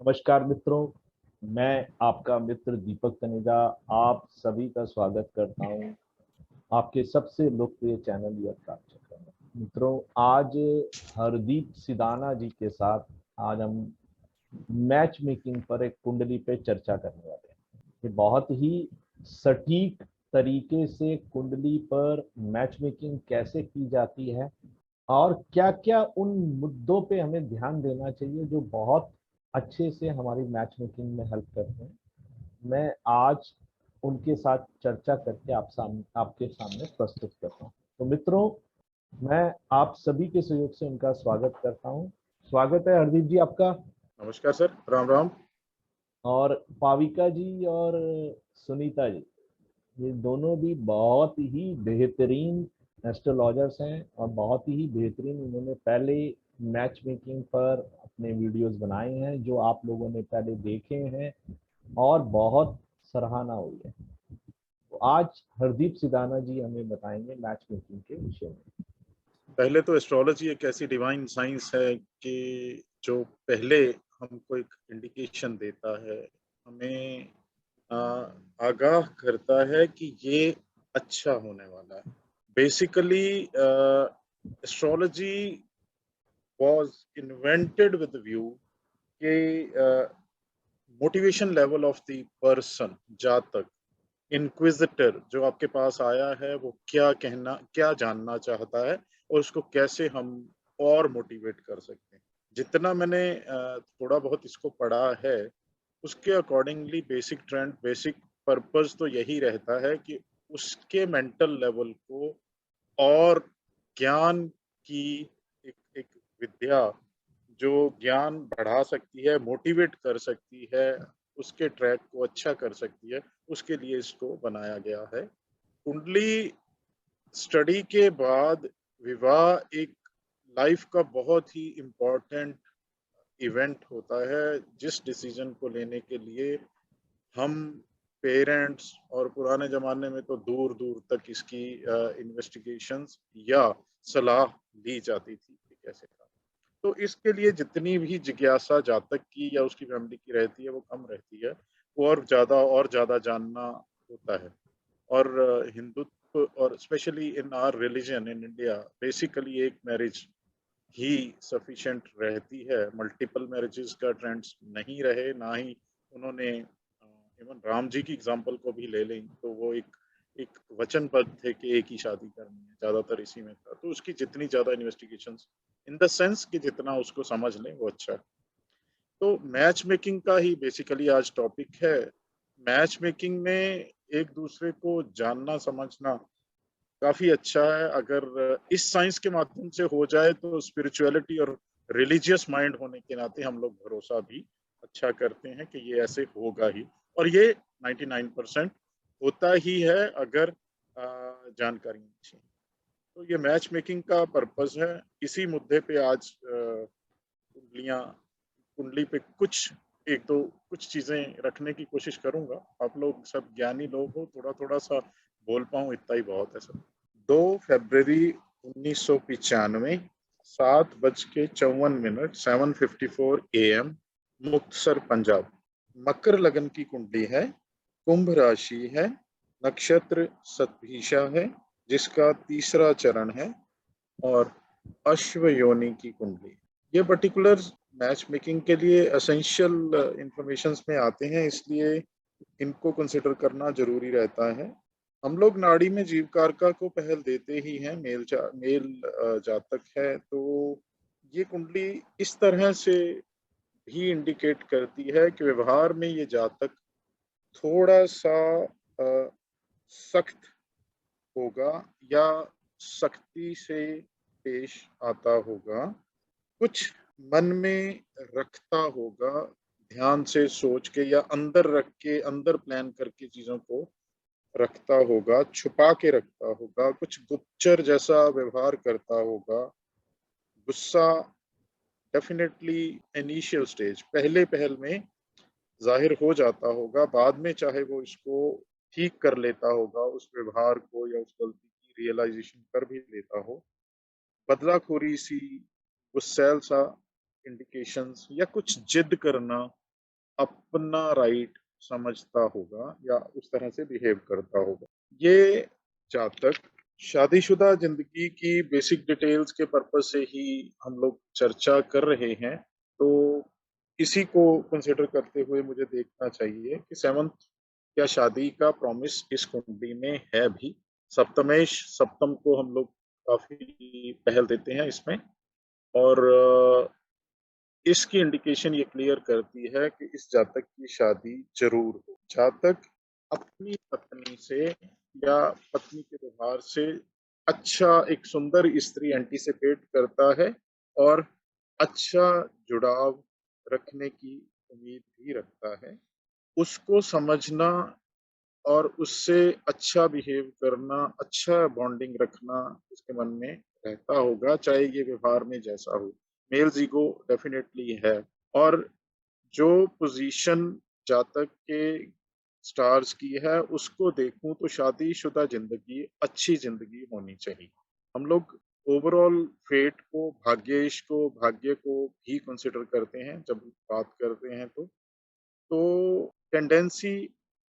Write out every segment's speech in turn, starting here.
नमस्कार मित्रों, मैं आपका मित्र दीपक तनेजा आप सभी का स्वागत करता हूं आपके सबसे लोकप्रिय चैनल यथार्थ चक्र में। मित्रों, आज हरदीप सिदाना जी के साथ आज हम मैच मेकिंग पर एक कुंडली पे चर्चा करने वाले हैं। ये बहुत ही सटीक तरीके से कुंडली पर मैच मेकिंग कैसे की जाती है और क्या-क्या उन मुद्दों पे हमें ध्यान देना चाहिए जो बहुत अच्छे से हमारी मैच मेकिंग में हेल्प करते हैं। मैं आज उनके साथ चर्चा करके आपके सामने प्रस्तुत करता हूँ। तो मित्रों, मैं आप सभी के सहयोग से उनका स्वागत करता हूँ। स्वागत है हरदीप जी आपका। नमस्कार सर, राम राम। और पाविका जी और सुनीता जी, ये दोनों भी बहुत ही बेहतरीन एस्ट्रोलॉजर्स हैं और बहुत ही बेहतरीन इन्होंने पहले मैच मेकिंग पर अपने वीडियोस बनाए हैं जो आप लोगों ने पहले देखे हैं और बहुत सराहना हुई है। तो आज हरदीप सिदाना जी हमें बताएंगे मैच मेकिंग के विषय में। पहले तो एस्ट्रोलॉजी एक ऐसी डिवाइन साइंस है कि जो पहले हमको एक इंडिकेशन देता है, हमें आगाह करता है कि ये अच्छा होने वाला है। Basically astrology was invented with view कि motivation level of the person, जातक, इंक्विजिटर जो आपके पास आया है वो क्या जानना चाहता है और उसको कैसे हम और मोटिवेट कर सकते हैं। जितना मैंने थोड़ा बहुत इसको पढ़ा है उसके accordingly basic trend, basic purpose तो यही रहता है कि उसके मेंटल लेवल को और ज्ञान की एक एक विद्या जो ज्ञान बढ़ा सकती है, मोटिवेट कर सकती है, उसके ट्रैक को अच्छा कर सकती है, उसके लिए इसको बनाया गया है। कुंडली स्टडी के बाद विवाह एक लाइफ का बहुत ही इम्पोर्टेंट इवेंट होता है, जिस डिसीजन को लेने के लिए हम पेरेंट्स और पुराने ज़माने में तो दूर-दूर तक इसकी इन्वेस्टिगेशंस या सलाह ली जाती थी कि कैसे करना। तो इसके लिए जितनी भी जिज्ञासा जातक की या उसकी फैमिली की रहती है वो कम रहती है, वो और ज़्यादा जानना होता है। और हिंदुत्व और specially in our religion in India basically एक मैरिज ही सफिशिएंट रहती है। मल्टीपल मैरिजेस का ट्रेंड्स नहीं रहे, ना ही उन्होंने इवन राम जी की एग्जांपल को भी ले लें तो वो एक एक वचनबद्ध थे कि एक ही शादी करनी है, ज़्यादातर इसी में था। तो उसकी जितनी ज़्यादा इन्वेस्टिगेशंस इन द सेंस कि जितना उसको समझ लें वो अच्छा है। तो मैच मेकिंग का ही बेसिकली आज टॉपिक है। मैच मेकिंग में एक दूसरे को जानना समझना काफ़ी अच्छा है। अगर इस साइंस के माध्यम से हो जाए तो स्पिरिचुअलिटी और रिलीजियस माइंड होने के नाते हम लोग भरोसा भी अच्छा करते हैं कि ये ऐसे होगा ही, और ये 99% होता ही है अगर जानकारी अच्छी है। तो ये मैच मेकिंग का पर्पस है। इसी मुद्दे पे आज कुंडलियाँ कुंडली पे एक दो कुछ चीज़ें रखने की कोशिश करूँगा। आप लोग सब ज्ञानी लोग हो, थोड़ा-थोड़ा सा बोल पाऊँ इतना ही बहुत है सर। 2 फरवरी 1995 7:54 7:54 AM, मुक्तसर पंजाब। मकर लगन की कुंडली है, कुंभ राशि है, नक्षत्र शतभिषा है जिसका तीसरा चरण है, और अश्व योनि की कुंडली। ये पर्टिकुलर मैच मेकिंग के लिए एसेंशियल इंफॉर्मेशंस में आते हैं, इसलिए इनको कंसिडर करना जरूरी रहता है। हम लोग नाड़ी में जीवकारका को पहल देते ही हैं। मेल जातक है तो ये कुंडली इस तरह से भी इंडिकेट करती है कि व्यवहार में ये जातक थोड़ा सा सख्त होगा या सख्ती से पेश आता होगा, कुछ मन में रखता होगा, ध्यान से सोच के या अंदर रख के, अंदर प्लान करके चीज़ों को रखता होगा, छुपा के रखता होगा, कुछ गुप्तचर जैसा व्यवहार करता होगा। गुस्सा डेफिनेटली इनिशियल स्टेज, पहले पहल में ज़ाहिर हो जाता होगा, बाद में चाहे वो इसको ठीक कर लेता होगा, उस व्यवहार को या उस गलती की रियलाइज़ेशन कर भी लेता हो। बदलाखोरी सी, गुस्सैल सा इंडिकेशंस या कुछ जिद करना, अपना राइट समझता होगा या उस तरह से बिहेव करता होगा। ये जातक शादीशुदा जिंदगी की बेसिक डिटेल्स के पर्पज से ही हम लोग चर्चा कर रहे हैं, तो इसी को कंसिडर करते हुए मुझे देखना चाहिए कि सेवंथ क्या शादी का प्रॉमिस इस कुंडली में है भी। सप्तमेश सप्तम को हम लोग काफी पहल देते हैं इसमें, और इसकी इंडिकेशन ये क्लियर करती है कि इस जातक की शादी जरूर हो। जातक अपनी पत्नी से या पत्नी के व्यवहार से अच्छा एक सुंदर स्त्री एंटीसिपेट करता है और अच्छा जुड़ाव रखने की उम्मीद भी रखता है। उसको समझना और उससे अच्छा बिहेव करना, अच्छा बॉन्डिंग रखना उसके मन में रहता होगा, चाहे ये व्यवहार में जैसा हो। मेल्स ईगो डेफिनेटली है। और जो पोजीशन जातक के स्टार्स की है उसको देखूं तो शादीशुदा जिंदगी अच्छी जिंदगी होनी चाहिए। हम लोग ओवरऑल फेट को, भाग्येश को, भाग्य को भी कंसिडर करते हैं जब बात करते हैं, तो टेंडेंसी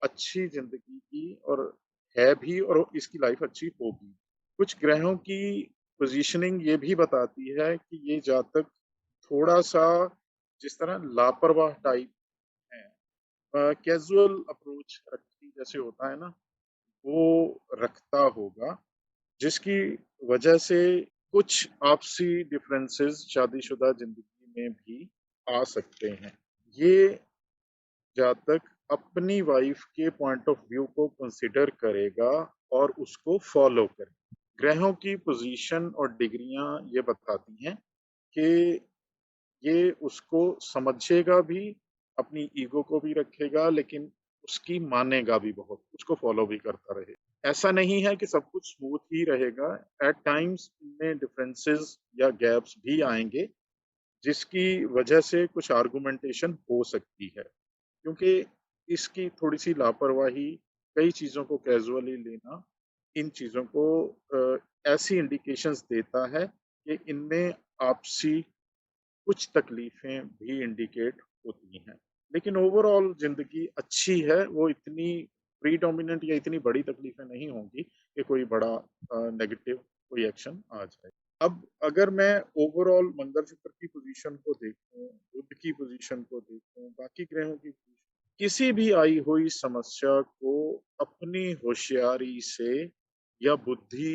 अच्छी जिंदगी की और है भी, और इसकी लाइफ अच्छी होगी। कुछ ग्रहों की पोजीशनिंग ये भी बताती है कि ये जातक थोड़ा सा जिस तरह लापरवाह टाइप है, कैजुअल अप्रोच रखती जैसे होता है ना, वो रखता होगा, जिसकी वजह से कुछ आपसी डिफरेंसेस शादीशुदा जिंदगी में भी आ सकते हैं। ये जातक अपनी वाइफ के पॉइंट ऑफ व्यू को कंसिडर करेगा और उसको फॉलो करेगा। ग्रहों की पोजीशन और डिग्रियां ये बताती हैं कि ये उसको समझेगा भी, अपनी ईगो को भी रखेगा, लेकिन उसकी मानेगा भी बहुत, उसको फॉलो भी करता रहे। ऐसा नहीं है कि सब कुछ स्मूथ ही रहेगा। एट टाइम्स इनमें डिफरेंसेस या गैप्स भी आएंगे, जिसकी वजह से कुछ आर्गुमेंटेशन हो सकती है, क्योंकि इसकी थोड़ी सी लापरवाही, कई चीज़ों को कैजुअली लेना, इन चीज़ों को ऐसी इंडिकेशंस देता है कि इनमें आपसी कुछ तकलीफें भी इंडिकेट होती हैं। लेकिन ओवरऑल जिंदगी अच्छी है, वो इतनी प्रीडोमिनेंट या इतनी बड़ी तकलीफें नहीं होंगी कि कोई बड़ा नेगेटिव कोई एक्शन आ जाए। अब अगर मैं ओवरऑल मंगल शुक्र की पोजीशन को देखूं, बुध की पोजीशन को देखूं, बाकी ग्रहों की किसी भी आई हुई समस्या को अपनी होशियारी से या बुद्धि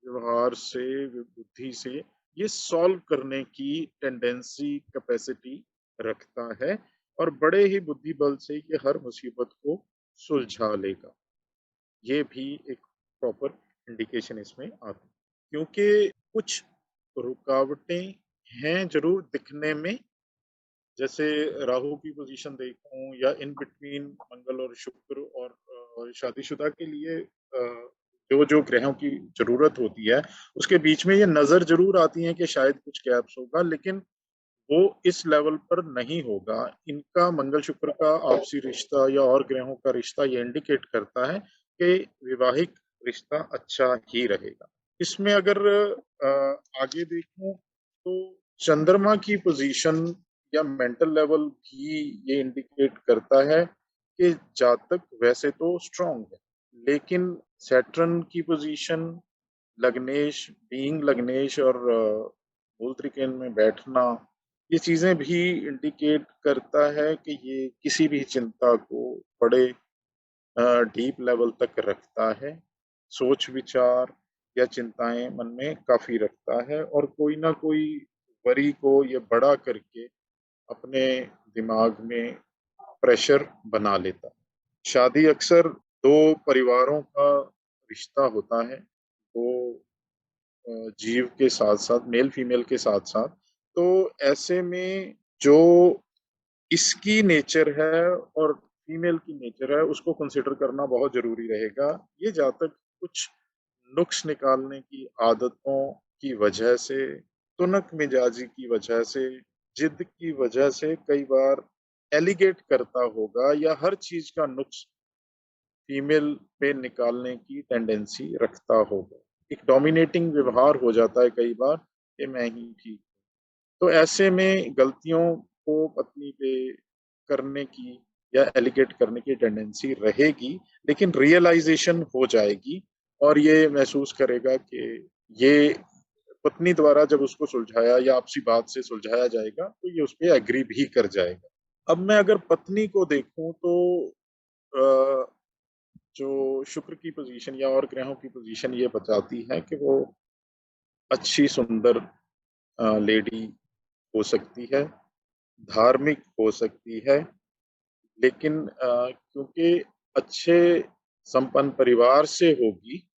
व्यवहार से, बुद्धि से ये सॉल्व करने की टेंडेंसी, कैपेसिटी रखता है, और बड़े ही बुद्धि बल से ये हर मुसीबत को सुलझा लेगा। ये भी एक प्रॉपर इंडिकेशन इसमें आती है, क्योंकि कुछ रुकावटें हैं जरूर दिखने में। जैसे राहु की पोजीशन देखूं या इन बिटवीन मंगल और शुक्र, और शादीशुदा के लिए जो जो ग्रहों की जरूरत होती है उसके बीच में ये नजर जरूर आती है कि शायद कुछ गैप्स होगा, लेकिन वो इस लेवल पर नहीं होगा। इनका मंगल शुक्र का आपसी रिश्ता या और ग्रहों का रिश्ता ये इंडिकेट करता है कि वैवाहिक रिश्ता अच्छा ही रहेगा। इसमें अगर आगे देखूं तो चंद्रमा की पोजीशन या मेंटल लेवल भी ये इंडिकेट करता है कि जातक वैसे तो स्ट्रांग है, लेकिन सैटर्न की पोजीशन, लग्नेश, बीइंग लग्नेश और मूल त्रिकोण में बैठना, ये चीजें भी इंडिकेट करता है कि ये किसी भी चिंता को बड़े डीप लेवल तक रखता है। सोच विचार या चिंताएं मन में काफी रखता है, और कोई ना कोई वरी को ये बड़ा करके अपने दिमाग में प्रेशर बना लेता है। शादी अक्सर दो परिवारों का रिश्ता होता है, दो जीव के साथ साथ, मेल फीमेल के साथ साथ। तो ऐसे में जो इसकी नेचर है और फीमेल की नेचर है उसको कंसिडर करना बहुत जरूरी रहेगा। ये जातक कुछ नुक्स निकालने की आदतों की वजह से, तुनक मिजाजी की वजह से, जिद की वजह से कई बार एलिगेट करता होगा, या हर चीज का नुक्स फीमेल पे निकालने की टेंडेंसी रखता होगा। एक डोमिनेटिंग व्यवहार हो जाता है कई बार कि मैं ही ठीक। तो ऐसे में गलतियों को पत्नी पे करने की या एलिगेट करने की टेंडेंसी रहेगी, लेकिन रियलाइजेशन हो जाएगी और ये महसूस करेगा कि ये पत्नी द्वारा जब उसको सुलझाया या आपसी बात से सुलझाया जाएगा तो ये उस पर एग्री भी कर जाएगा। अब मैं अगर पत्नी को देखूं तो जो शुक्र की पोजीशन या और ग्रहों की पोजीशन ये बताती है कि वो अच्छी सुंदर लेडी हो सकती है, धार्मिक हो सकती है, लेकिन क्योंकि अच्छे संपन्न परिवार से होगी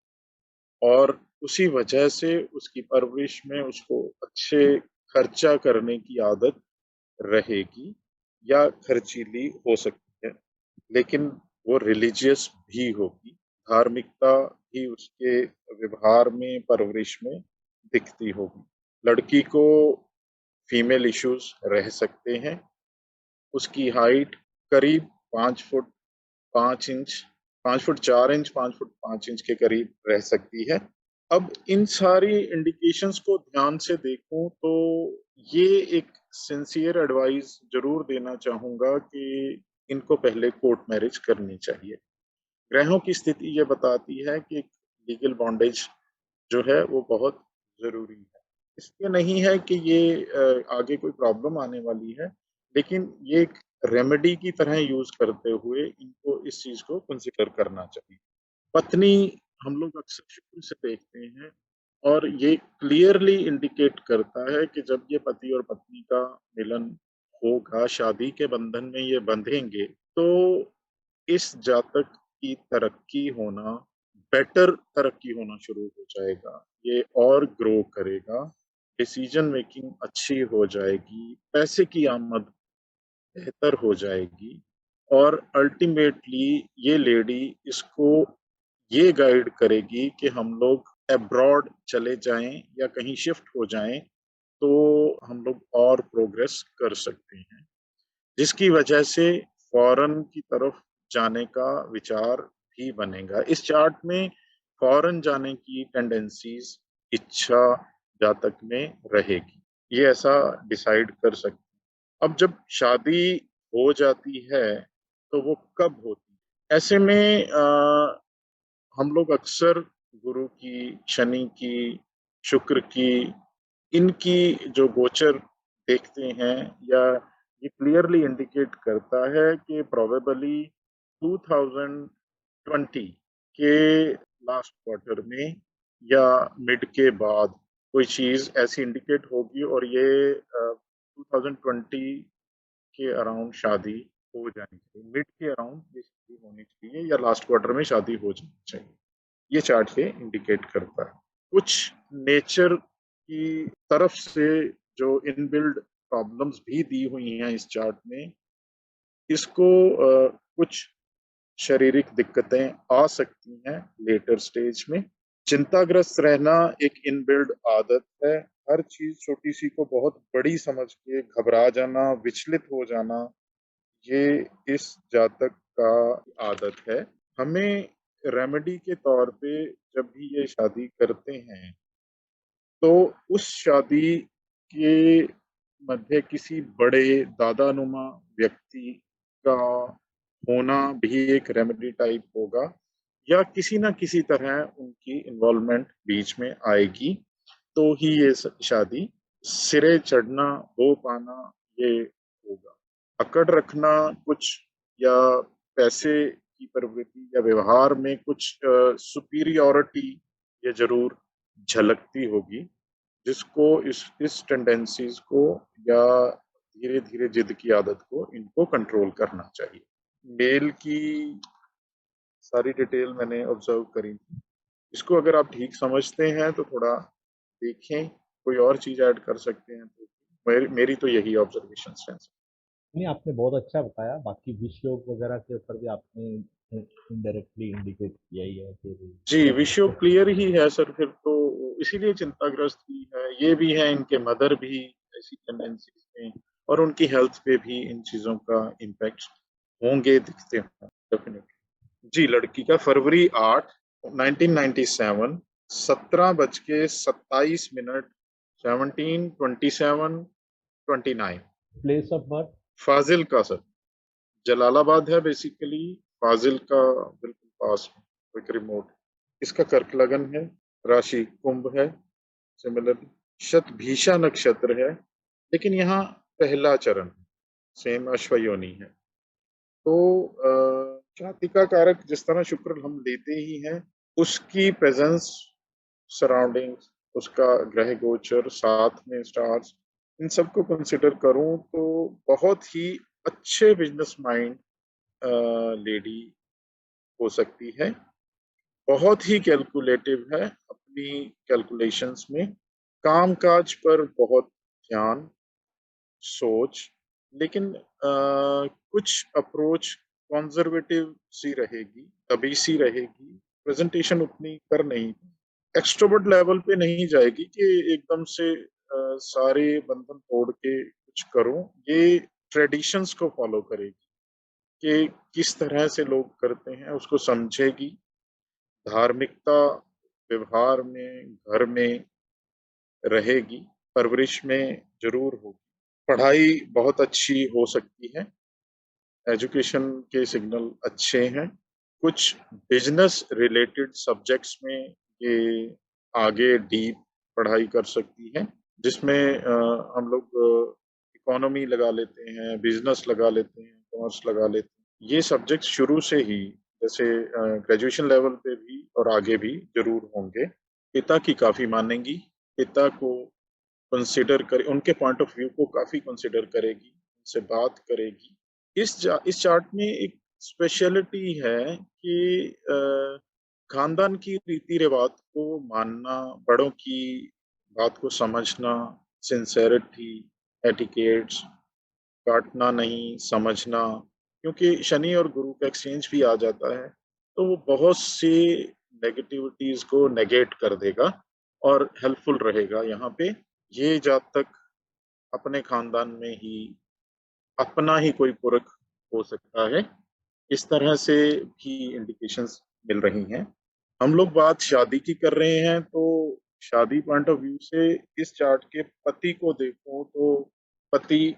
और उसी वजह से उसकी परवरिश में उसको अच्छे खर्चा करने की आदत रहेगी या खर्चीली हो सकती है, लेकिन वो रिलीजियस भी होगी, धार्मिकता भी उसके व्यवहार में परवरिश में दिखती होगी। लड़की को फीमेल इश्यूज रह सकते हैं, उसकी हाइट करीब 5 foot 5 inch 5 foot 4 inch 5 foot 5 inch के करीब रह सकती है। अब इन सारी इंडिकेशंस को ध्यान से देखूं तो ये एक सिंसियर एडवाइस जरूर देना चाहूंगा कि इनको पहले कोर्ट मैरिज करनी चाहिए। ग्रहों की स्थिति ये बताती है कि लीगल बॉन्डेज जो है वो बहुत जरूरी है। इसलिए नहीं है कि ये आगे कोई प्रॉब्लम आने वाली है, लेकिन ये एक रेमेडी की तरह यूज करते हुए इनको इस चीज को कंसिडर करना चाहिए। पत्नी हम लोग अक्सर शुक्र से देखते हैं और ये क्लियरली इंडिकेट करता है कि जब ये पति और पत्नी का मिलन होगा, शादी के बंधन में ये बंधेंगे, तो इस जातक की तरक्की होना, बेटर तरक्की होना शुरू हो जाएगा। ये और ग्रो करेगा, डिसीजन मेकिंग अच्छी हो जाएगी, पैसे की आमद बेहतर हो जाएगी और अल्टीमेटली ये लेडी इसको ये गाइड करेगी कि हम लोग अब्रॉड चले जाएं या कहीं शिफ्ट हो जाएं तो हम लोग और प्रोग्रेस कर सकते हैं, जिसकी वजह से फॉरेन की तरफ जाने का विचार भी बनेगा। इस चार्ट में फॉरेन जाने की टेंडेंसीज, इच्छा जातक में रहेगी, ये ऐसा डिसाइड कर सकते। अब जब शादी हो जाती है तो वो कब होती है? ऐसे में हम लोग अक्सर गुरु की, शनि की, शुक्र की, इनकी जो गोचर देखते हैं या ये क्लियरली इंडिकेट करता है कि प्रोबेबली 2020 के लास्ट क्वार्टर में या मिड के बाद कोई चीज ऐसी इंडिकेट होगी और ये 2020 के अराउंड शादी हो जानी चाहिए, मिड के अराउंड ये शादी होनी चाहिए या लास्ट क्वार्टर में शादी हो जानी चाहिए। ये चार्ट ये इंडिकेट करता है। कुछ नेचर की तरफ से जो इनबिल्ड प्रॉब्लम्स भी दी हुई हैं इस चार्ट में, इसको कुछ शारीरिक दिक्कतें आ सकती हैं लेटर स्टेज में। चिंताग्रस्त रहना एक इनबिल्ड आदत है। हर चीज छोटी सी को बहुत बड़ी समझ के घबरा जाना, विचलित हो जाना, ये इस जातक का आदत है। हमें रेमेडी के तौर पे जब भी ये शादी करते हैं तो उस शादी के मध्य किसी बड़े दादानुमा व्यक्ति का होना भी एक रेमेडी टाइप होगा या किसी ना किसी तरह उनकी इन्वॉल्वमेंट बीच में आएगी, तो ही ये शादी सिरे चढ़ना, हो पाना, ये होगा। अकड़ रखना कुछ या पैसे की प्रवृत्ति या व्यवहार में कुछ सुपीरियोरिटी ये जरूर झलकती होगी, जिसको इस टेंडेंसीज को या धीरे धीरे जिद की आदत को इनको कंट्रोल करना चाहिए। मेल की सारी डिटेल मैंने ऑब्जर्व करी थी, इसको अगर आप ठीक समझते हैं तो थोड़ा देखें, कोई और चीज ऐड कर सकते हैं तो मेरी तो यही ऑब्जर्वेशन है। नहीं, आपने बहुत अच्छा बताया। बाकी विष योग वगैरह के ऊपर भी आपने इनडायरेक्टली इंडिकेट किया ही है कि जी, विषय क्लियर ही है सर, फिर तो इसीलिए चिंताग्रस्त भी है, ये भी है, इनके मदर भी ऐसी टेंडेंसीज में और उनकी हेल्थ पे भी इन चीजों का इम्पैक्ट होंगे, दिखते हैं डेफिनेटली। जी, लड़की का फरवरी 8 1997 17:27 17:27 29 प्लेस ऑफ बर्थ फाजिल का सर। जलालाबाद है बेसिकली, फाजिल का बिल्कुल पास में, एक रिमोट। इसका कर्क लगन है, राशि कुंभ है, सिमिलरली शतभीषा नक्षत्र है, लेकिन यहाँ पहला चरण है, सेम अश्वयोनी है। तो जातिका कारक जिस तरह शुक्र हम लेते ही हैं, उसकी प्रेजेंस, सराउंडिंग्स, उसका ग्रह गोचर, साथ में स्टार्स, इन सबको कंसिडर करूं तो बहुत ही अच्छे बिजनेस माइंड लेडी हो सकती है। बहुत ही कैलकुलेटिव है अपनी कैलकुलेशंस में, कामकाज पर बहुत ध्यान, सोच, लेकिन कुछ अप्रोच कंजर्वेटिव सी रहेगी, दबी सी रहेगी, प्रेजेंटेशन उतनी कर नहीं, एक्सट्रोवर्ट लेवल पे नहीं जाएगी कि एकदम से सारे बंधन तोड़ के कुछ करूं। ये ट्रेडिशंस को फॉलो करेगी कि किस तरह से लोग करते हैं उसको समझेगी, धार्मिकता व्यवहार में, घर में रहेगी, परवरिश में जरूर होगी, पढ़ाई बहुत अच्छी हो सकती है, एजुकेशन के सिग्नल अच्छे हैं, कुछ बिजनेस रिलेटेड सब्जेक्ट्स में ये आगे डीप पढ़ाई कर सकती है, जिसमें हम लोग इकोनॉमी लगा लेते हैं, बिजनेस लगा लेते हैं, कॉमर्स लगा लेते हैं। ये सब्जेक्ट शुरू से ही जैसे ग्रेजुएशन लेवल पे भी और आगे भी जरूर होंगे। पिता की काफी मानेंगी, पिता को कंसिडर करे, उनके पॉइंट ऑफ व्यू को काफी कंसिडर करेगी, उनसे बात करेगी। इस चार्ट में एक स्पेशलिटी है कि खानदान की रीति रिवाज को मानना, बड़ों की बात को समझना, सिंसेरिटी, एटिकेट्स, काटना नहीं, समझना, क्योंकि शनि और गुरु का एक्सचेंज भी आ जाता है, तो वो बहुत सी नेगेटिविटीज को नेगेट कर देगा और हेल्पफुल रहेगा यहाँ पे। ये जातक अपने खानदान में ही अपना ही कोई पुरख हो सकता है, इस तरह से भी इंडिकेशंस मिल रही हैं। हम लोग बात शादी की कर रहे हैं, तो शादी पॉइंट ऑफ व्यू से इस चार्ट के पति को देखो तो पति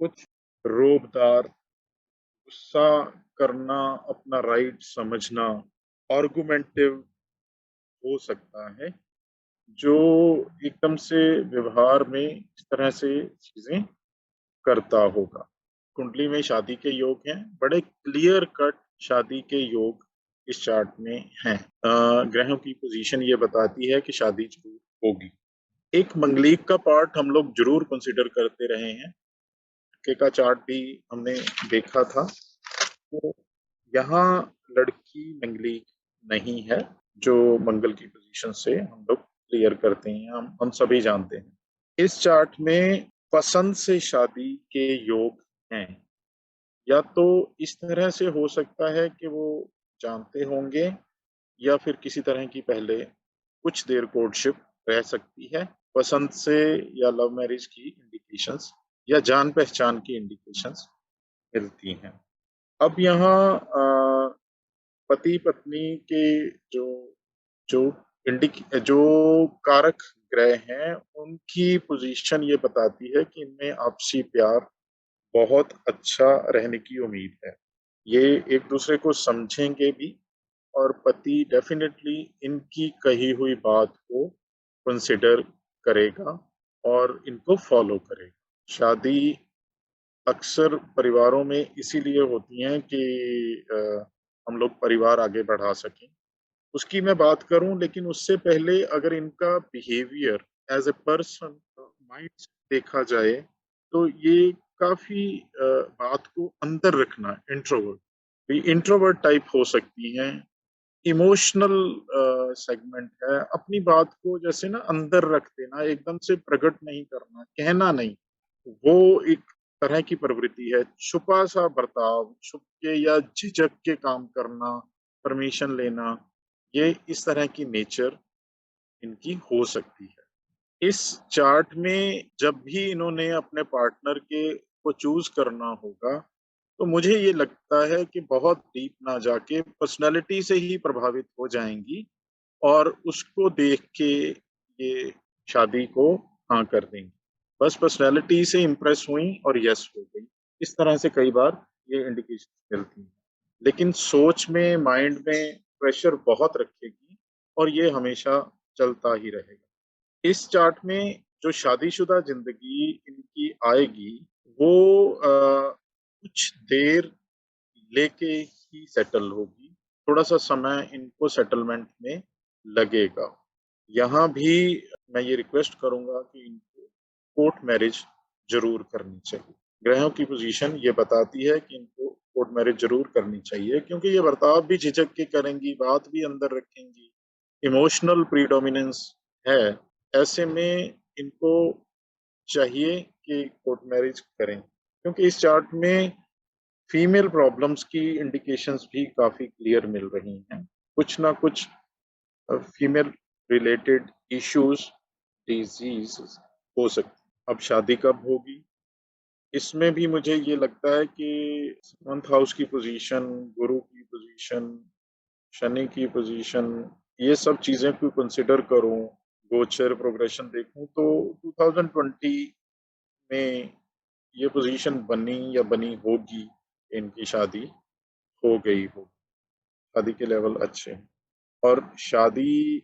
कुछ रोबदार, गुस्सा करना, अपना राइट समझना, आर्गुमेंटिव हो सकता है, जो एकदम से व्यवहार में इस तरह से चीजें करता होगा। कुंडली में शादी के योग हैं, बड़े क्लियर कट शादी के योग इस चार्ट में हैं। ग्रहों की पोजीशन ये बताती है कि शादी जरूर होगी। एक मंगलिक का पार्ट हम लोग जरूर कंसिडर करते रहे हैं, के का चार्ट भी हमने देखा था, तो यहाँ लड़की मंगलिक नहीं है, जो मंगल की पोजीशन से हम लोग क्लियर करते हैं, हम सभी जानते हैं। इस चार्ट में पसंद से शादी के योग हैं, या तो इस तरह से हो सकता है कि वो जानते होंगे, या फिर किसी तरह की पहले कुछ देर कोर्टशिप रह सकती है, पसंद से या लव मैरिज की इंडिकेशंस या जान पहचान की इंडिकेशंस मिलती हैं। अब यहाँ पति पत्नी के जो जो जो कारक ग्रह हैं, उनकी पोजीशन ये बताती है कि इनमें आपसी प्यार बहुत अच्छा रहने की उम्मीद है। ये एक दूसरे को समझेंगे भी, और पति डेफिनेटली इनकी कही हुई बात को कंसिडर करेगा और इनको फॉलो करेगा। शादी अक्सर परिवारों में इसीलिए होती हैं कि हम लोग परिवार आगे बढ़ा सकें, उसकी मैं बात करूं, लेकिन उससे पहले अगर इनका behaviour as a person mind देखा जाए, तो ये काफी बात को अंदर रखना, इंट्रोवर्ट टाइप हो सकती हैं, इमोशनल सेगमेंट है, अपनी बात को जैसे ना अंदर रख देना, एकदम से प्रकट नहीं करना, कहना नहीं, वो एक तरह की प्रवृत्ति है। छुपा सा बर्ताव, छुप के या झिझक के काम करना, परमिशन लेना, ये इस तरह की नेचर इनकी हो सकती है। इस चार्ट में जब भी इन्होंने अपने पार्टनर के को चूज करना होगा, तो मुझे ये लगता है कि बहुत डीप ना जाके पर्सनालिटी से ही प्रभावित हो जाएंगी, और उसको देख के ये शादी को हाँ कर देंगी। बस पर्सनालिटी से इम्प्रेस हुई और यस हो गई। इस तरह से कई बार ये इंडिकेशन मिलती हैं। लेकिन सोच में, माइंड में प्रेशर बहुत रखेगी और ये हमेशा चलता ही रहेगा। इस चार्ट में जो शादीशुदा जिंदगी इनकी आएगी वो कुछ देर लेके ही सेटल होगी। थोड़ा सा समय इनको सेटलमेंट में लगेगा। यहाँ भी मैं ये रिक्वेस्ट करूंगा कि इनको कोर्ट मैरिज जरूर करनी चाहिए। ग्रहों की पोजीशन ये बताती है कि इनको कोर्ट मैरिज जरूर करनी चाहिए, क्योंकि ये बर्ताव भी झिझक के करेंगी, बात भी अंदर रखेंगी, इमोशनल प्रीडोमिनेंस है। ऐसे में इनको चाहिए कि कोर्ट मैरिज करें, क्योंकि इस चार्ट में फीमेल प्रॉब्लम्स की इंडिकेशंस भी काफी क्लियर मिल रही हैं। कुछ ना कुछ फीमेल रिलेटेड इश्यूज, डिजीज हो सकती। अब शादी कब होगी, इसमें भी मुझे ये लगता है कि 7th हाउस की पोजीशन, गुरु की पोजीशन, शनि की पोजीशन, ये सब चीजें को कंसिडर करूं, गोचर प्रोग्रेशन देखूं, तो 2020 में ये पोजीशन बनी या बनी होगी, इनकी शादी हो गई होगी। शादी के लेवल अच्छे हैं और शादी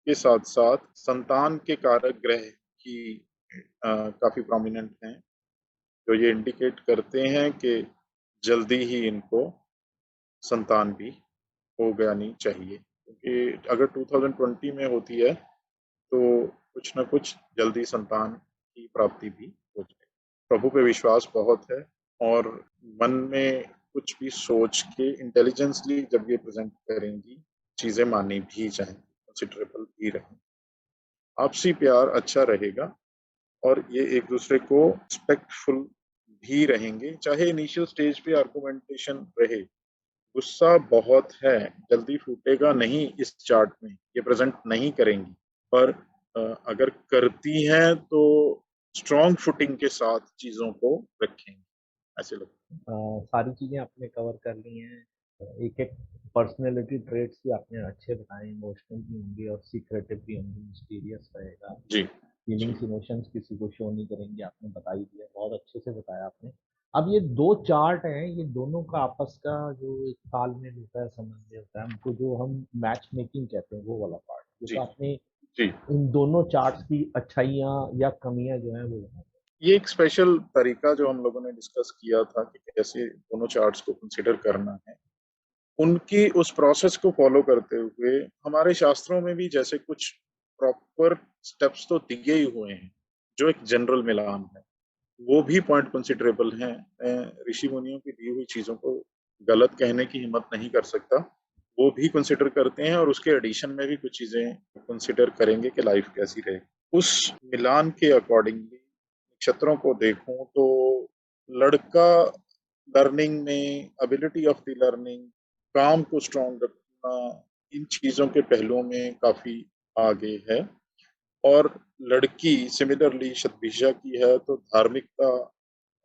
के साथ साथ संतान के कारक ग्रह की काफी प्रोमिनेंट हैं, जो ये इंडिकेट करते हैं कि जल्दी ही इनको संतान भी हो जानी चाहिए, क्योंकि अगर 2020 में होती है तो कुछ ना कुछ जल्दी संतान की प्राप्ति भी हो जाए। प्रभु पे विश्वास बहुत है और मन में कुछ भी सोच के इंटेलिजेंसली जब ये प्रेजेंट करेंगी, चीजें मानी भी जाएंगी, कंसिडरेबल भी रहेंगी, आपसी प्यार अच्छा रहेगा और ये एक दूसरे को रिस्पेक्टफुल भी रहेंगे। चाहे इनिशियल स्टेज पे आर्गुमेंटेशन रहे, गुस्सा बहुत है, जल्दी फूटेगा नहीं, इस चार्ट में ये प्रेजेंट नहीं करेंगी, पर अगर करती हैं तो स्ट्रॉन्ग फुटिंग के साथ चीजों को रखेंगे, ऐसे लगता है। सारी चीजें आपने कवर कर ली हैं। एक एक पर्सनैलिटी ट्रेट्स भी आपने अच्छे बताए, इमोशनल भी होंगे और सीक्रेटिव भी होंगे, मिस्टीरियस रहेगा, जी जी फीलिंग्स इमोशंस किसी को शो नहीं करेंगे, आपने बता ही दिया, बहुत अच्छे से बताया आपने। अब ये दो चार्ट हैं, ये दोनों का आपस का जो एक तालमेल होता है, समन्वय होता है, हमको जो हम मैच मेकिंग कहते हैं, वो वाला पार्ट, जी जैसे आपने जी। इन दोनों चार्ट्स की अच्छाइयाँ या कमियां जो हैं वो बताई। ये एक स्पेशल तरीका जो हम लोगों ने डिस्कस किया था कि कैसे दोनों चार्ट्स को कंसिडर करना है, उनकी उस प्रोसेस को फॉलो करते हुए हमारे शास्त्रों में भी जैसे कुछ प्रॉपर स्टेप्स तो दिए ही हुए हैं, जो एक जनरल मिलान है, वो भी पॉइंट कंसिडरेबल हैं। ऋषि मुनियों की दी हुई चीजों को गलत कहने की हिम्मत नहीं कर सकता, वो भी कंसिडर करते हैं और उसके एडिशन में भी कुछ चीजें कंसिडर करेंगे कि लाइफ कैसी रहे। उस मिलान के अकॉर्डिंगली नक्षत्रों को देखूं तो लड़का लर्निंग में, एबिलिटी ऑफ द लर्निंग, काम को स्ट्रॉन्ग रखना, इन चीजों के पहलुओं में काफी आगे है। और लड़की सिमिलरली शतभिषा की है तो धार्मिकता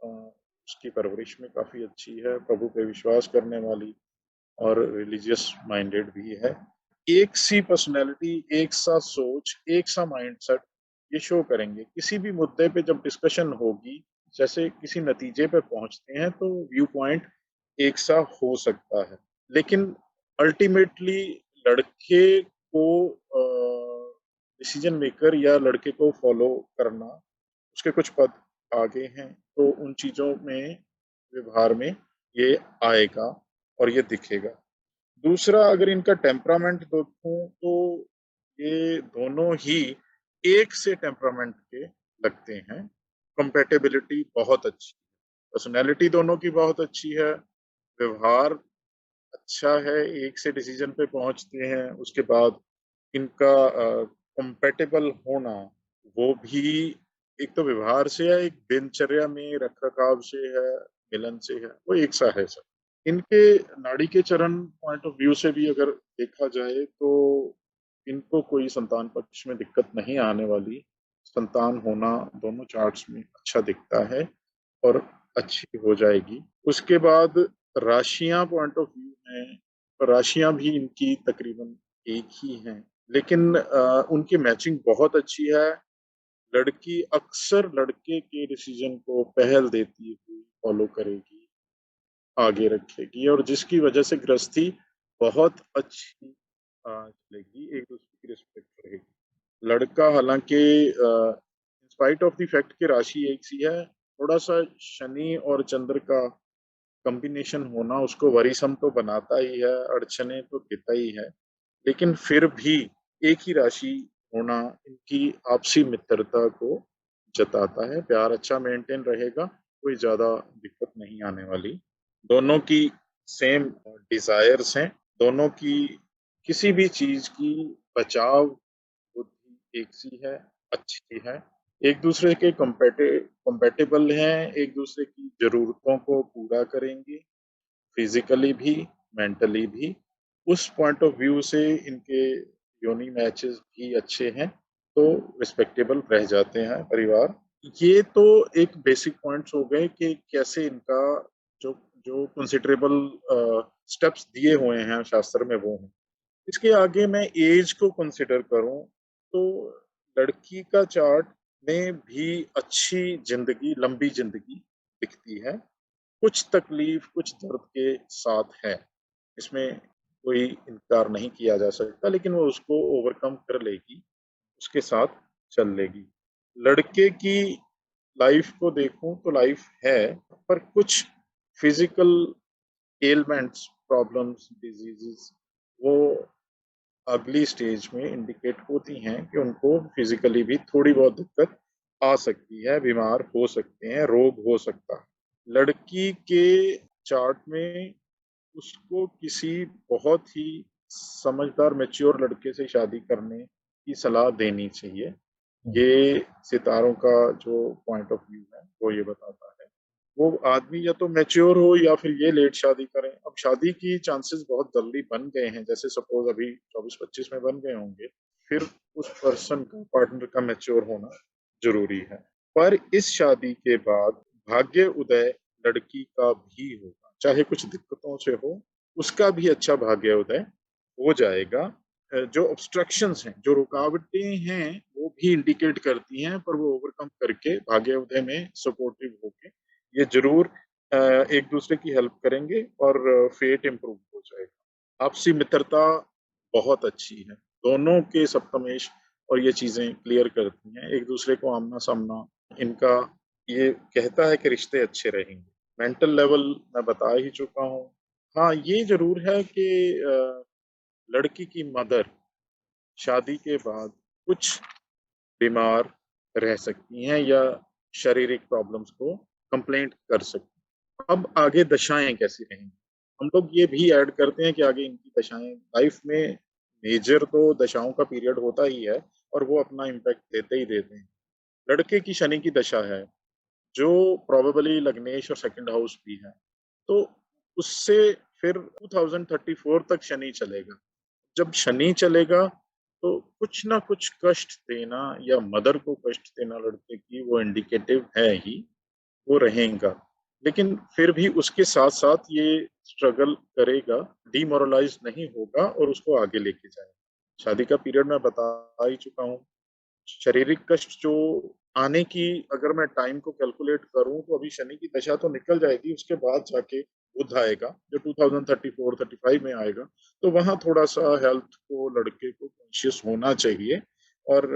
उसकी परवरिश में काफी अच्छी है, प्रभु पे विश्वास करने वाली और रिलीजियस माइंडेड भी है। एक सी पर्सनैलिटी, एक सा सोच, एक सा माइंडसेट ये शो करेंगे। किसी भी मुद्दे पे जब डिस्कशन होगी, जैसे किसी नतीजे पे पहुंचते हैं तो व्यू पॉइंट एक सा हो सकता है, लेकिन अल्टीमेटली लड़के को डिसीजन मेकर या लड़के को फॉलो करना, उसके कुछ पद आगे हैं, तो उन चीजों में व्यवहार में ये आएगा और ये दिखेगा। दूसरा, अगर इनका टेम्परामेंट देखूं तो ये दोनों ही एक से टेम्परामेंट के लगते हैं। कंपेटेबिलिटी बहुत अच्छी, पर्सनैलिटी दोनों की बहुत अच्छी है, व्यवहार अच्छा है, एक से डिसीजन पे पहुंचते हैं। उसके बाद इनका कंपेटेबल होना, वो भी एक तो व्यवहार से है, एक दिनचर्या में रख रखाव से है, मिलन से है, वो एक सा है सब। इनके नाड़ी के चरण पॉइंट ऑफ व्यू से भी अगर देखा जाए तो इनको कोई संतान पक्ष में दिक्कत नहीं आने वाली, संतान होना दोनों चार्ट्स में अच्छा दिखता है और अच्छी हो जाएगी। उसके बाद राशियां पॉइंट ऑफ व्यू हैं, राशियां भी इनकी तकरीबन एक ही हैं, लेकिन उनकी मैचिंग बहुत अच्छी है। लड़की अक्सर लड़के के डिसीजन को पहल देती हुई फॉलो करेगी, आगे रखेगी और जिसकी वजह से गृहस्थी बहुत अच्छी चलेगी, एक दूसरे की रिस्पेक्ट रहेगी। लड़का हालांकि इंस्पाइट ऑफ द फैक्ट कि राशि एक सी है, थोड़ा सा शनि और चंद्र का कॉम्बिनेशन होना उसको वरीसम तो बनाता ही है, अड़चने तो देता ही है, लेकिन फिर भी एक ही राशि होना इनकी आपसी मित्रता को जताता है। प्यार अच्छा मेंटेन रहेगा, कोई ज्यादा दिक्कत नहीं आने वाली। दोनों की सेम डिजायर्स हैं, दोनों की किसी भी चीज की बचाव बुद्धि एक सी है, अच्छी है, एक दूसरे के कंपेटेबल हैं, एक दूसरे की जरूरतों को पूरा करेंगे, फिजिकली भी मेंटली भी। उस पॉइंट ऑफ व्यू से इनके योनि मैचेस भी अच्छे हैं, तो रिस्पेक्टेबल रह जाते हैं परिवार। ये तो एक बेसिक पॉइंट्स हो गए कि कैसे इनका जो जो कंसिडरेबल स्टेप्स दिए हुए हैं शास्त्र में वो हैं। इसके आगे मैं एज को कंसिडर करूं तो लड़की का चार्ट में भी अच्छी जिंदगी, लंबी जिंदगी दिखती है, कुछ तकलीफ कुछ दर्द के साथ है, इसमें कोई इनकार नहीं किया जा सकता, लेकिन वो उसको ओवरकम कर लेगी, उसके साथ चल लेगी। लड़के की लाइफ को देखूं तो लाइफ है, पर कुछ फिजिकल एलिमेंट्स, प्रॉब्लम्स, डिजीजेस वो अगली स्टेज में इंडिकेट होती हैं कि उनको फिजिकली भी थोड़ी बहुत दिक्कत आ सकती है, बीमार हो सकते हैं, रोग हो सकता है। लड़की के चार्ट में उसको किसी बहुत ही समझदार मैच्योर लड़के से शादी करने की सलाह देनी चाहिए। ये सितारों का जो पॉइंट ऑफ व्यू है वो ये बताता है। वो आदमी या तो मैच्योर हो या फिर ये लेट शादी करें। अब शादी की चांसेस बहुत जल्दी बन गए हैं, जैसे सपोज अभी 24-25 में बन गए होंगे, फिर उस पर्सन का, पार्टनर का मैच्योर होना जरूरी है। पर इस शादी के बाद भाग्य उदय लड़की का भी होगा, चाहे कुछ दिक्कतों से हो, उसका भी अच्छा भाग्य उदय हो जाएगा। जो ऑब्स्ट्रक्शंस हैं, जो रुकावटें हैं, वो भी इंडिकेट करती हैं, पर वो ओवरकम करके भाग्य उदय में सपोर्टिव होके ये जरूर एक दूसरे की हेल्प करेंगे और फेट इम्प्रूव हो जाएगा। आपसी मित्रता बहुत अच्छी है, दोनों के सप्तमेश और ये चीजें क्लियर करती हैं, एक दूसरे को आमना सामना इनका ये कहता है कि रिश्ते अच्छे रहेंगे। मेंटल लेवल मैं बता ही चुका हूँ। हाँ, ये जरूर है कि लड़की की मदर शादी के बाद कुछ बीमार रह सकती हैं या शारीरिक प्रॉब्लम्स को कंप्लेंट कर सकती हैं। अब आगे दशाएं कैसी रहेंगी, हम लोग ये भी ऐड करते हैं कि आगे इनकी दशाएं लाइफ में, मेजर तो दशाओं का पीरियड होता ही है और वो अपना इम्पैक्ट देते ही देते हैं। लड़के की शनि की दशा है, जो प्रोबेबली लग्नेश और सेकंड हाउस भी है, तो उससे फिर 2034 तक शनि चलेगा। जब शनि चलेगा तो कुछ ना कुछ कष्ट देना या मदर को कष्ट देना लड़के की वो इंडिकेटिव है ही, वो रहेगा। लेकिन फिर भी उसके साथ साथ ये स्ट्रगल करेगा, डिमोरलाइज नहीं होगा और उसको आगे लेके जाएगा। शादी का पीरियड मैं बता ही चुका हूँ। शारीरिक कष्ट जो आने की, अगर मैं टाइम को कैलकुलेट करूं तो अभी शनि की दशा तो निकल जाएगी, उसके बाद जाके बुध आएगा जो 2034-35 में आएगा, तो वहां थोड़ा सा हेल्थ को लड़के को कॉन्शियस होना चाहिए और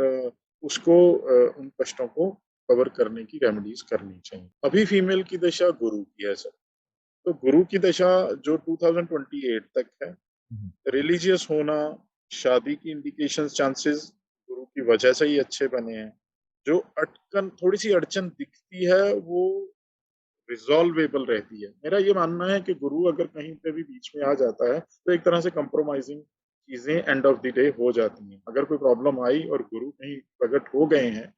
उसको उन कष्टों को कवर करने की रेमेडीज करनी चाहिए। अभी फीमेल की दशा गुरु की है सर, तो गुरु की दशा जो 2028 तक है, रिलीजियस होना, शादी की इंडिकेशंस, चांसेस गुरु की वजह से ही अच्छे बने हैं। जो अटकन, थोड़ी सी अड़चन दिखती है वो रिजॉल्वेबल रहती है। मेरा ये मानना है कि गुरु अगर कहीं पे भी बीच में आ जाता है तो एक तरह से कंप्रोमाइजिंग चीजें एंड ऑफ द डे हो जाती हैं। अगर कोई प्रॉब्लम आई और गुरु कहीं प्रकट हो गए हैं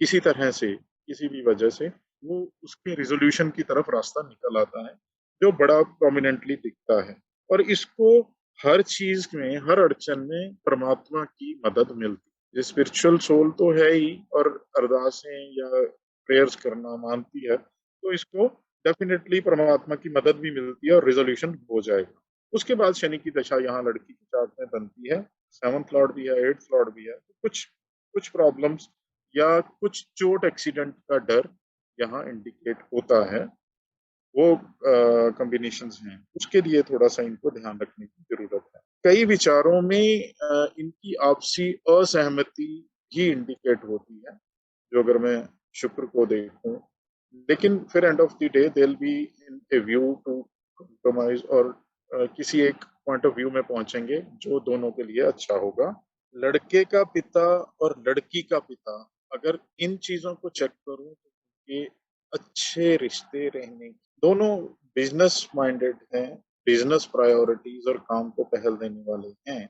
किसी तरह से, किसी भी वजह से, वो उसके रिजोल्यूशन की तरफ रास्ता निकल आता है, जो बड़ा प्रोमिनेंटली दिखता है। और इसको हर चीज में, हर अड़चन में परमात्मा की मदद मिलती है। स्पिरिचुअल सोल तो है ही, और अरदासें या प्रेयर्स करना मानती है, तो इसको डेफिनेटली परमात्मा की मदद भी मिलती है और रिजोल्यूशन हो जाएगा। उसके बाद शनि की दशा यहाँ लड़की के चार्ट में बनती है, 7th लॉर्ड भी है, 8th लॉर्ड भी है, तो कुछ कुछ प्रॉब्लम्स या कुछ चोट एक्सीडेंट का डर यहाँ इंडिकेट होता है। वो कॉम्बिनेशंस हैं, उसके लिए थोड़ा सा इनको ध्यान रखने की जरूरत है। कई विचारों में इनकी आपसी असहमति ही इंडिकेट होती है, जो अगर मैं शुक्र को देखूं, लेकिन फिर end of the day they will be in a view to compromise, और किसी एक पॉइंट ऑफ व्यू में पहुंचेंगे जो दोनों के लिए अच्छा होगा। लड़के का पिता और लड़की का पिता, अगर इन चीजों को चेक करूं तो ये अच्छे रिश्ते रहने, दोनों बिजनेस माइंडेड हैं, बिजनेस प्रायोरिटीज और काम को पहल देने वाले हैं,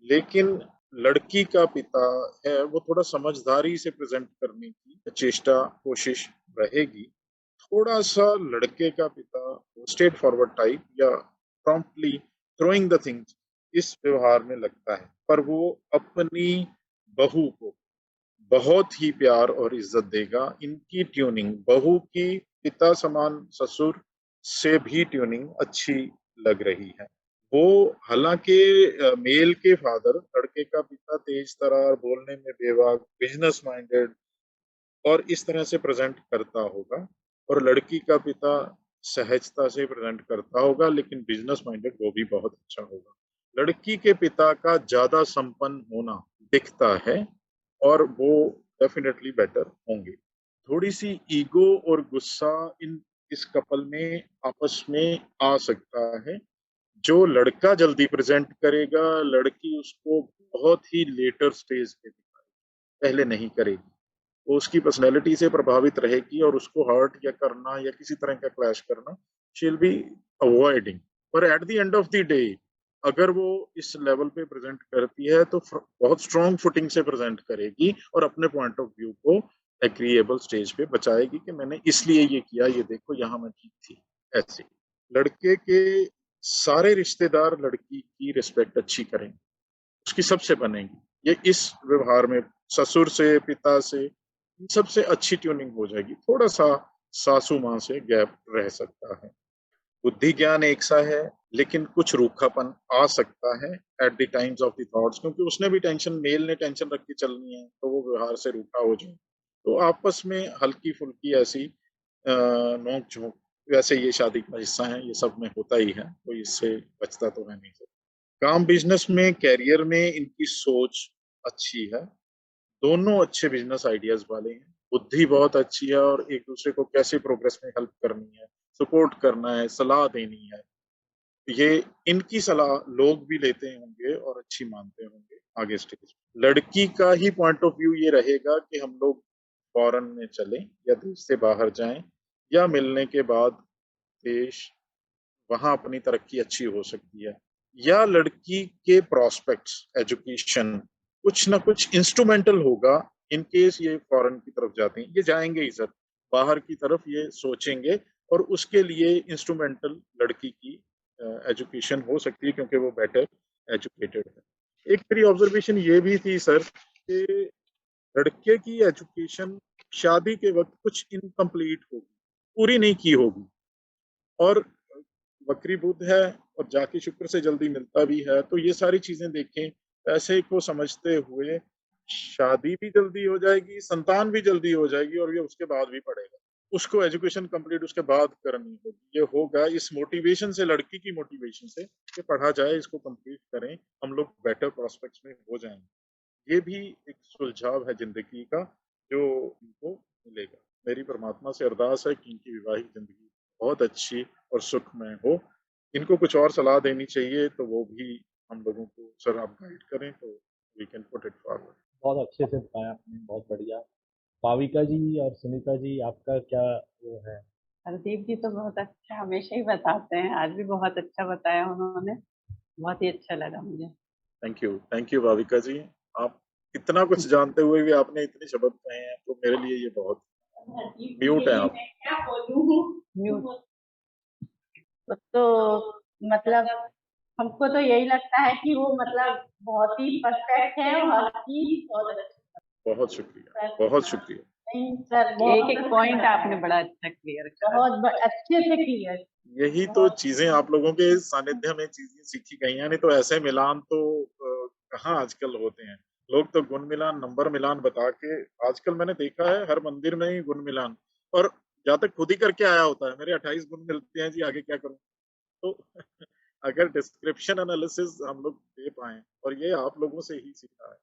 लेकिन लड़की का पिता है वो थोड़ा समझदारी से प्रेजेंट करने की चेष्टा कोशिश रहेगी। थोड़ा सा लड़के का पिता स्ट्रेट फॉरवर्ड टाइप या प्रॉम्प्टली थ्रोइंग द थिंग्स इस व्यवहार में लगता है, पर वो अपनी बहू को बहुत ही प्यार और इज्जत देगा। इनकी ट्यूनिंग बहू की पिता समान ससुर से भी ट्यूनिंग अच्छी लग रही है। वो हालांकि मेल के फादर, लड़के का पिता तेज तरार, बोलने में बेबाक, बिजनेस माइंडेड और इस तरह से प्रेजेंट करता होगा, और लड़की का पिता सहजता से प्रेजेंट करता होगा, लेकिन बिजनेस माइंडेड वो भी बहुत अच्छा होगा। लड़की के पिता का ज्यादा संपन्न होना दिखता है और वो डेफिनेटली बेटर होंगे। थोड़ी सी ईगो और गुस्सा इन इस कपल में आपस में आ सकता है। जो लड़का जल्दी प्रेजेंट करेगा, लड़की उसको बहुत ही लेटर स्टेज पे दिखाएगी, पहले नहीं करेगी। वो उसकी पर्सनैलिटी से प्रभावित रहेगी और उसको हर्ट या करना या किसी तरह का क्लैश करना शी विल बी अवॉइडिंग। पर at the end of the day अगर वो इस लेवल पे प्रेजेंट करती है तो बहुत स्ट्रॉन्ग फुटिंग से प्रेजेंट करेगी और अपने पॉइंट ऑफ व्यू को एग्रीएबल स्टेज पे बचाएगी कि मैंने इसलिए ये किया, ये देखो यहाँ मैं ठीक थी। ऐसे लड़के के सारे रिश्तेदार लड़की की रिस्पेक्ट अच्छी करेंगे, उसकी सबसे बनेगी। ये इस व्यवहार में ससुर से, पिता से, इन सबसे अच्छी ट्यूनिंग हो जाएगी। थोड़ा सा सासू माँ से गैप रह सकता है। बुद्धि ज्ञान एक सा है, लेकिन कुछ रूखापन आ सकता है at the times of the thoughts, क्योंकि उसने भी टेंशन, मेल ने टेंशन रख के चलनी है, तो वो व्यवहार से रूखा हो जाए तो आपस में हल्की फुल्की ऐसी नोक झोंक, वैसे ये शादी का हिस्सा है, ये सब में होता ही है, कोई इससे बचता तो है नहीं। काम बिजनेस में, कैरियर में इनकी सोच अच्छी है, दोनों अच्छे बिजनेस आइडियाज वाले हैं, बुद्धि बहुत अच्छी है और एक दूसरे को कैसे प्रोग्रेस में हेल्प करनी है, सपोर्ट करना है, सलाह देनी है, ये इनकी सलाह लोग भी लेते होंगे और अच्छी मानते होंगे आगे स्टेज। लड़की का ही पॉइंट ऑफ व्यू ये रहेगा कि हम लोग फॉरेन में चलें या देश से बाहर जाएं, या मिलने के बाद देश वहां अपनी तरक्की अच्छी हो सकती है, या लड़की के प्रोस्पेक्ट्स, एजुकेशन कुछ ना कुछ इंस्ट्रूमेंटल होगा। इन केस ये फॉरेन की तरफ जाते हैं, ये जाएंगे ही सर, बाहर की तरफ ये सोचेंगे, और उसके लिए इंस्ट्रूमेंटल लड़की की एजुकेशन हो सकती है, क्योंकि वो बेटर एजुकेटेड है। एक मेरी ऑब्जर्वेशन ये भी थी सर कि लड़के की एजुकेशन शादी के वक्त कुछ इनकम्प्लीट होगी, पूरी नहीं की होगी, और वक्री बुध है और जाके शुक्र से जल्दी मिलता भी है, तो ये सारी चीजें देखें, पैसे को समझते हुए शादी भी जल्दी हो जाएगी, संतान भी जल्दी हो जाएगी, और ये उसके बाद भी पढ़ेगा, उसको एजुकेशन कंप्लीट उसके बाद करनी होगी। ये होगा इस मोटिवेशन से, लड़की की मोटिवेशन से कि पढ़ा जाए, इसको कंप्लीट करें, हम लोग बेटर प्रोस्पेक्ट्स में हो जाएंगे। ये भी एक सुलझाव है जिंदगी का जो इनको मिलेगा। मेरी परमात्मा से अरदास है कि इनकी विवाहिक जिंदगी बहुत अच्छी और सुखमय हो। इनको कुछ और सलाह देनी चाहिए तो वो भी हम लोगों को सर आप गाइड करें तो we can put it forward. बहुत अच्छे से बताया आपने, बहुत बढ़िया। भाविका जी और सुनीता जी, आपका क्या वो है? हरदीप जी तो बहुत अच्छा हमेशा ही बताते हैं, आज भी बहुत अच्छा बताया उन्होंने, बहुत ही अच्छा लगा मुझे। थैंक यू भाविका जी। आप इतना कुछ जानते हुए भी आपने इतने शब्द कहे हैं तो मेरे लिए ये बहुत। म्यूट है आप। म्यूट तो मतलब हमको तो यही लगता है कि वो मतलब बहुत ही परफेक्ट है और हर चीज बहुत अच्छा। बहुत शुक्रिया, बहुत शुक्रिया। नहीं सर, एक एक पॉइंट आपने बड़ा अच्छा क्लियर किया, बहुत अच्छे से क्लियर। यही तो चीजें आप लोगों के सानिध्य में चीजें सीखी गई हैं, नहीं तो ऐसे मिलान तो कहाँ आजकल होते हैं। लोग तो गुण मिलान, नंबर मिलान बता के, आजकल मैंने देखा है हर मंदिर में ही गुण मिलान, और जहाँ तक खुद ही करके आया होता है, मेरे 28 गुण मिलते हैं जी, आगे क्या करूं। तो अगर डिस्क्रिप्शन एनालिसिस हम लोग दे पाए, और ये आप लोगों से ही सीखा है,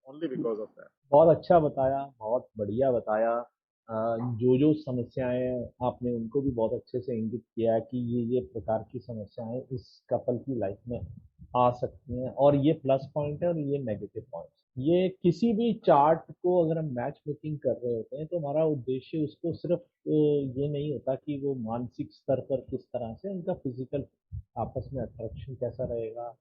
ओनली बिकॉज ऑफ दैट। बहुत अच्छा बताया, बहुत बढ़िया बताया। जो जो समस्याएं आपने उनको भी बहुत अच्छे से इंगित किया है कि ये प्रकार की समस्याएं इस कपल की लाइफ में आ सकती हैं, और ये प्लस पॉइंट है और ये नेगेटिव पॉइंट। ये किसी भी चार्ट को अगर हम मैच मेकिंग कर रहे होते हैं तो हमारा उद्देश्य उसको सिर्फ ये नहीं होता कि वो मानसिक स्तर पर किस तरह से उनका फिजिकल आपस में अट्रैक्शन कैसा रहेगा,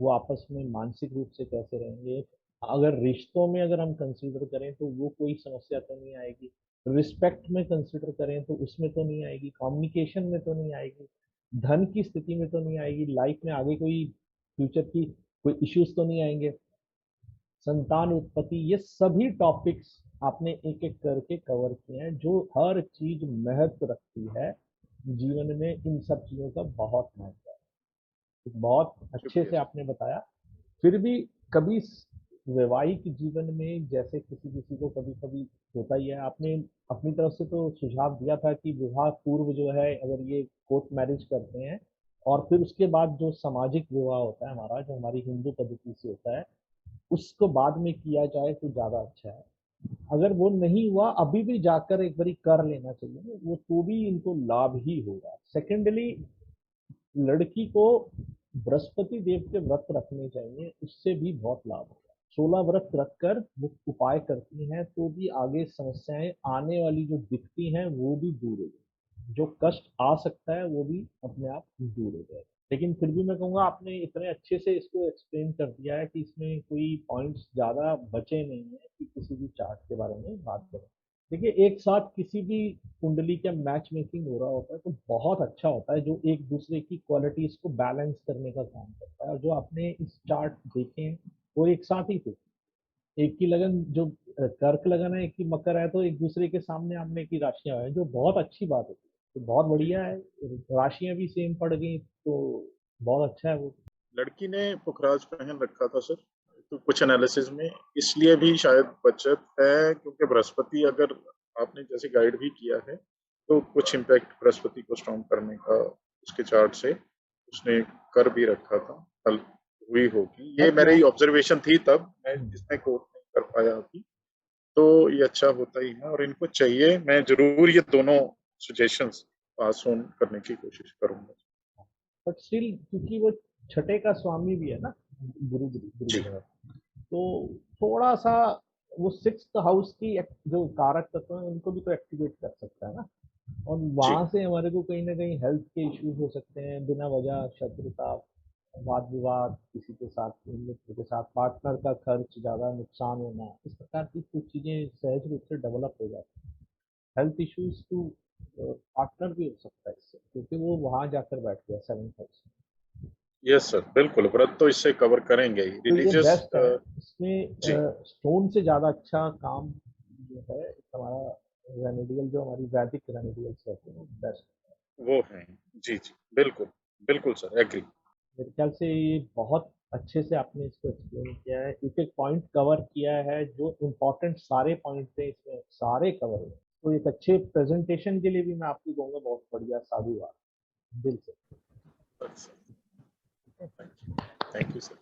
वो आपस में मानसिक रूप से कैसे रहेंगे। अगर रिश्तों में अगर हम कंसीडर करें तो वो कोई समस्या तो नहीं आएगी, रिस्पेक्ट में कंसीडर करें तो उसमें तो नहीं आएगी, कम्युनिकेशन में तो नहीं आएगी, धन की स्थिति में तो नहीं आएगी, लाइफ में आगे कोई फ्यूचर की कोई इश्यूज तो नहीं आएंगे, संतान उत्पत्ति, ये सभी टॉपिक्स आपने एक एक करके कवर किए हैं। जो हर चीज महत्व रखती है जीवन में, इन सब चीजों का बहुत महत्व है। बहुत अच्छे से शुक्रिया। आपने बताया। फिर भी कभी वैवाहिक जीवन में जैसे किसी किसी को कभी कभी होता ही है, आपने अपनी तरफ से तो सुझाव दिया था कि विवाह पूर्व जो है अगर ये कोर्ट मैरिज करते हैं और फिर उसके बाद जो सामाजिक विवाह होता है हमारा, जो हमारी हिंदू पद्धति से होता है, उसको बाद में किया जाए तो ज्यादा अच्छा है। अगर वो नहीं हुआ अभी भी जाकर एक बारी कर लेना चाहिए, वो तो भी इनको लाभ ही होगा। सेकेंडली, लड़की को बृहस्पति देव के व्रत रखने चाहिए, उससे भी बहुत लाभ होगा। 16 व्रत रखकर वो उपाय करती हैं तो भी आगे समस्याएं आने वाली जो दिखती हैं वो भी दूर हो जाए, जो कष्ट आ सकता है वो भी अपने आप दूर हो जाए। लेकिन फिर भी मैं कहूँगा आपने इतने अच्छे से इसको एक्सप्लेन कर दिया है कि इसमें कोई पॉइंट्स ज़्यादा बचे नहीं है कि किसी भी चार्ट के बारे में बात करें। देखिए, एक साथ किसी भी कुंडली का मैच मेकिंग हो रहा होता है तो बहुत अच्छा होता है, जो एक दूसरे की क्वालिटीज को बैलेंस करने का काम करता है। और जो आपने इस चार्ट देखे हैं वो एक साथ ही थे, एक की लगन जो कर्क लगन है, एक की मकर है, तो एक दूसरे के सामने आमने की राशियां हैं, जो बहुत अच्छी बात होती है। तो बहुत जी, बढ़िया है, राशियां भी सेम पड़ गई तो बहुत अच्छा है वो। लड़की ने पुखराज पहन रखा था सर, तो कुछ एनालिसिस में इसलिए भी शायद बचत है, क्योंकि बृहस्पति, अगर आपने जैसे गाइड भी किया है, तो कुछ इम्पैक्ट बृहस्पति को स्ट्रॉन्ग करने का उसके चार्ट से उसने कर भी रखा था, हल हुई होगी। ये मेरी ऑब्जर्वेशन थी तब, मैं इसमें कोट नहीं कर पाया अभी। तो ये अच्छा होता ही है और इनको चाहिए। मैं जरूर ये दोनों सजेशंस पास ऑन करने की कोशिश करूंगा। बट स्टिल क्योंकि वो छठे का स्वामी भी है ना, गुरु गुरु गुरु जी ग्रह, तो थोड़ा सा वो सिक्स्थ हाउस की जो कारक तत्व है उनको भी तो एक्टिवेट कर सकता है ना। और जी। वहां से हमारे को कहीं ना कहीं हेल्थ के इश्यूज हो सकते हैं, बिना वजह शत्रुता, वाद विवाद, किसी के साथ, मित्र के साथ, पार्टनर का खर्च ज्यादा, नुकसान होना, इस प्रकार की कुछ चीजें सहज रूप से डेवलप हो जाती हैं। हेल्थ इश्यूज टू पार्टनर भी हो सकता है इससे, क्योंकि वो वहां जाकर बैठ गया 7th हाउस में। यस सर, बिल्कुल व्रत तो इससे कवर करेंगे ही, तो ये रिलीजियस। बेस्ट है। इसमें जी, स्टोन से ज्यादा अच्छा काम जो है हमारा रेमेडियल, जो हमारी वैदिक रेमेडियल्स रहते हैं, बेस्ट। वो है। जी जी, बिल्कुल बिल्कुल सर, एग्री। मेरे ख्याल से ये बहुत अच्छे से आपने इसको एक्सप्लेन किया है, एक एक पॉइंट कवर किया है, जो इम्पोर्टेंट सारे पॉइंट थे इसमें सारे कवर हुए। तो एक अच्छे प्रेजेंटेशन के लिए भी मैं आपको कहूँगा बहुत बढ़िया, साधुवाद दिल से। Thank you sir.